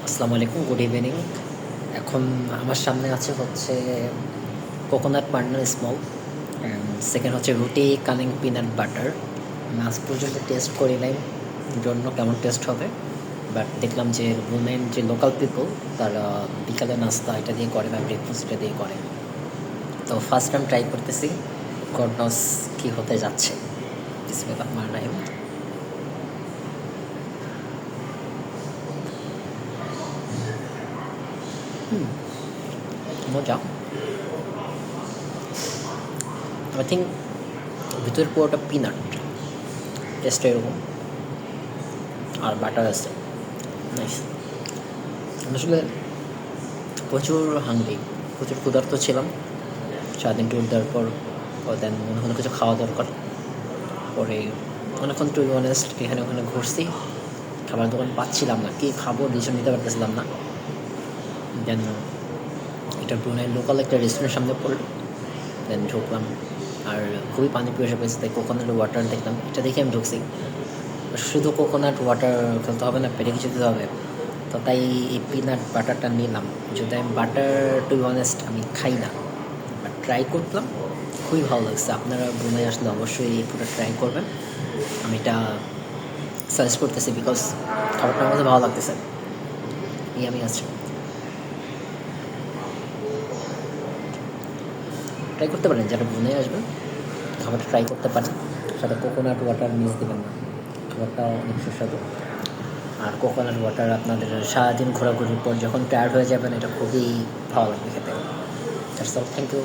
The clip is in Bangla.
আসসালামু আলাইকুম, গুড ইভিনিং। এখন আমার সামনে আছে হচ্ছে coconut partner small, and second হচ্ছে রুটি কানিং পিনাট বাটার। আমি আজ পর্যন্ত টেস্ট করি নাই জন্য কেমন টেস্ট হবে, বাট দেখলাম যে রুমেন যে লোকাল পিপল তারা বিকালে নাস্তা এটা দিয়ে করে বা ব্রেকফাস্ট এটা দিয়ে করে। তো ফার্স্ট টাইম ট্রাই করতেছি, গড নস কী হতে যাচ্ছে। বিসমিল্লাহির রহমানির রহিম। মজা। আই থিঙ্ক ভিতরের পুরোটা পিনাট টেস্ট এরকম, আর বাটার আছে। নাইস। আসলে প্রচুর হাংরি, প্রচুর ক্ষুধার্ত ছিলাম। সারাদিন ট্যুর দেওয়ার পর দেন মনে হলো কিছু খাওয়া দরকার। পরে অনেকক্ষণ টু বি অনেস্ট এখানে ওখানে ঘুরছি, খাবার দোকান পাচ্ছিলাম না, কী খাবো ডিসিশন নিতে পারতেছিলাম না। দেন এটা ব্রুনাইয়ের লোকাল একটা রেস্টুরেন্টের সামনে পড়লো, দেন ঢুকলাম। আর খুবই পানি পিপাসা পেয়েছে, তাই কোকোনাট ওয়াটার দেখলাম, এটা দেখে আমি ঢুকছি। শুধু কোকোনাট ওয়াটার খেলতে হবে না, পেটে কিছু দিতে হবে, তো তাই এই পিনাট বাটারটা নিলাম। যদি আমি বাটার টু বি অনেস্ট আমি খাই না, বাট ট্রাই করলাম, খুবই ভালো লাগছে। আপনারা ব্রুনাই আসলে অবশ্যই এই পুরো ট্রাই করবেন, আমি এটা সাজেস্ট করতেছি বিকজ খাবারটা আমার কাছে ভালো লাগতেছে। এই আমি আছি, ট্রাই করতে পারেন, যারা ব্রুনাই আসবেন খাবারটা ট্রাই করতে পারেন। সাথে কোকোনাট ওয়াটার মিস দেবেন না, খাবারটা অনেক সুস্বাদু। আর কোকোনাট ওয়াটার আপনাদের সারাদিন ঘোরাঘুরির পর যখন টায়ার্ড হয়ে যাবেন এটা খুবই ভালো লাগবে খেতে। That's all, thank you.